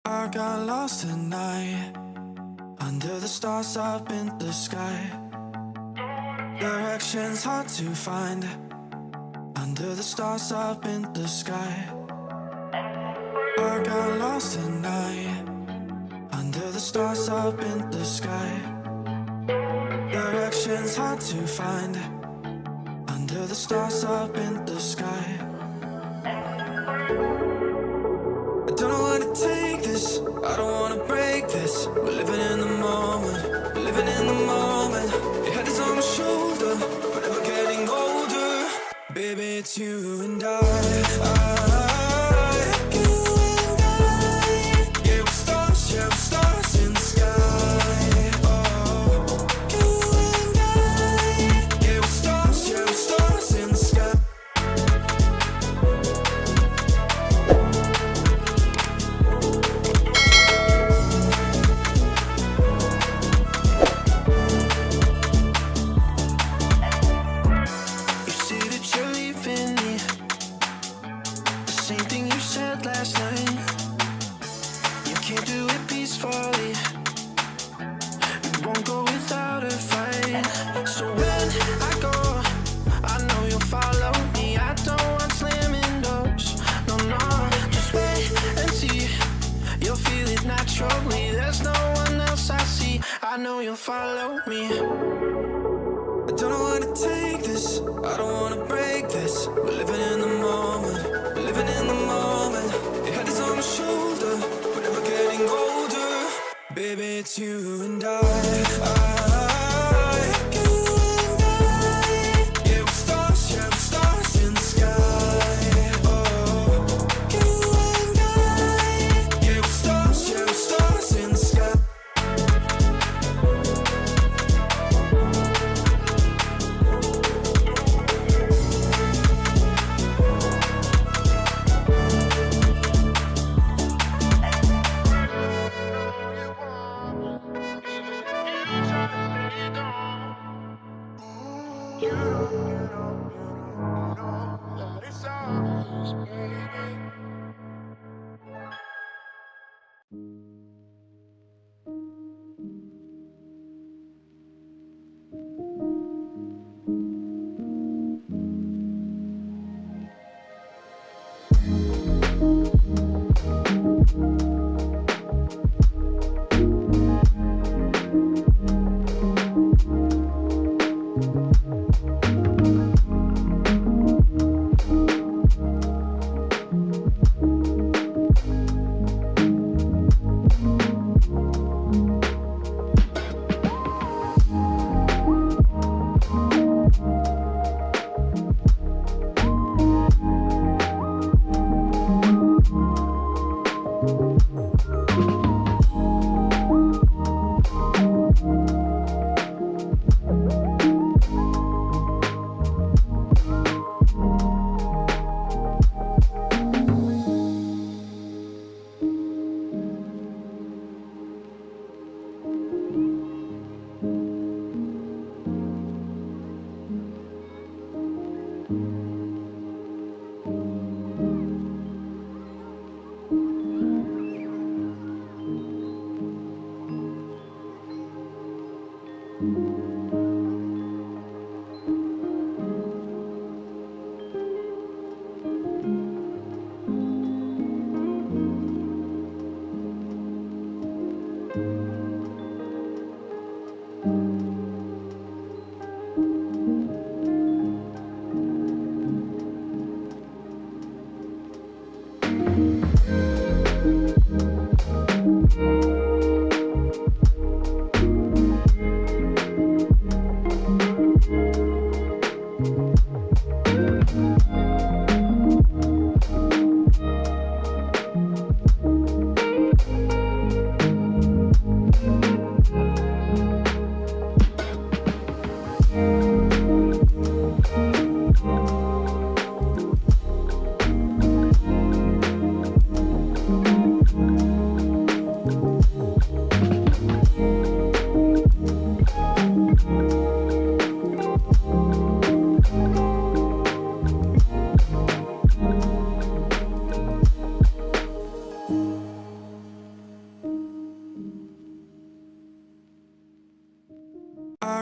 I got lost at night, under the stars up in the sky. Directions hard to find, under the stars up in the sky. I got lost at night, under the stars up in the sky. Directions hard to find, under the stars up in the sky. I don't know where to take this, I don't wanna break this. We're living in the moment, we're living in the moment. Your head is on my shoulder, we're never getting older. Baby, it's you and I. You and I. Yeah, we're stars in the sky. Oh, you and I. Yeah, we're stars in the sky. Last night, you can't do it peacefully. You won't go without a fight. So when I go, I know you'll follow me. I don't want slamming doors. No, no, just wait and see. You'll feel it naturally. There's no one else I see. I know you'll follow me. I don't know where to take this, I don't wanna break this. We're living in the moment, we're living in the moment. Your head is on my shoulder, we're never getting older. Baby, it's you and I. You and I. Yeah, we're stars in the sky. Oh, you and I. Yeah, we're stars in the sky.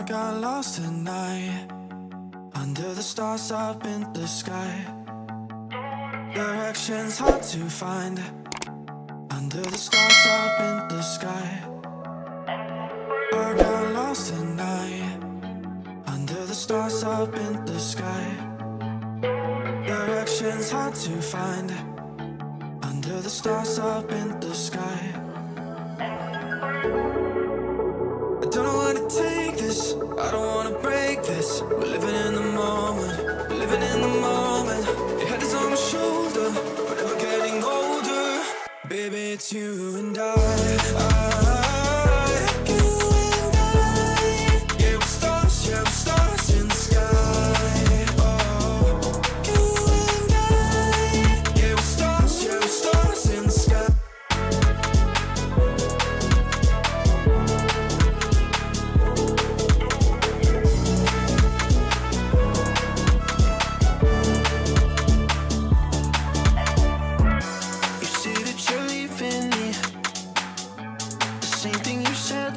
got lost tonight under the stars up in the sky. Directions hard to find under the stars up in the sky. I got lost tonight under the stars up in the sky. Directions hard to find under the stars up in the sky. I don't know where to take this, I don't wanna break this. We're living in the moment, living in the moment. Your head is on my shoulder, we're never getting older. Baby, it's you and I. Yeah, we're stars in the sky. Oh, you and I. Yeah, we're stars in the sky.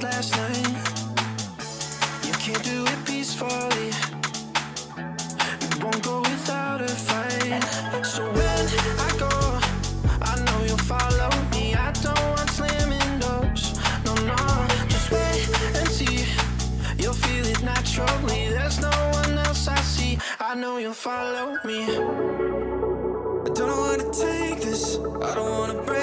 Last night, you can't do it peacefully. It won't go without a fight. So when I go, I know you'll follow me. I don't want slamming doors. No, no, just wait and see. You'll feel it naturally. There's no one else I see. I know you'll follow me. I don't know where to take this. I don't wanna break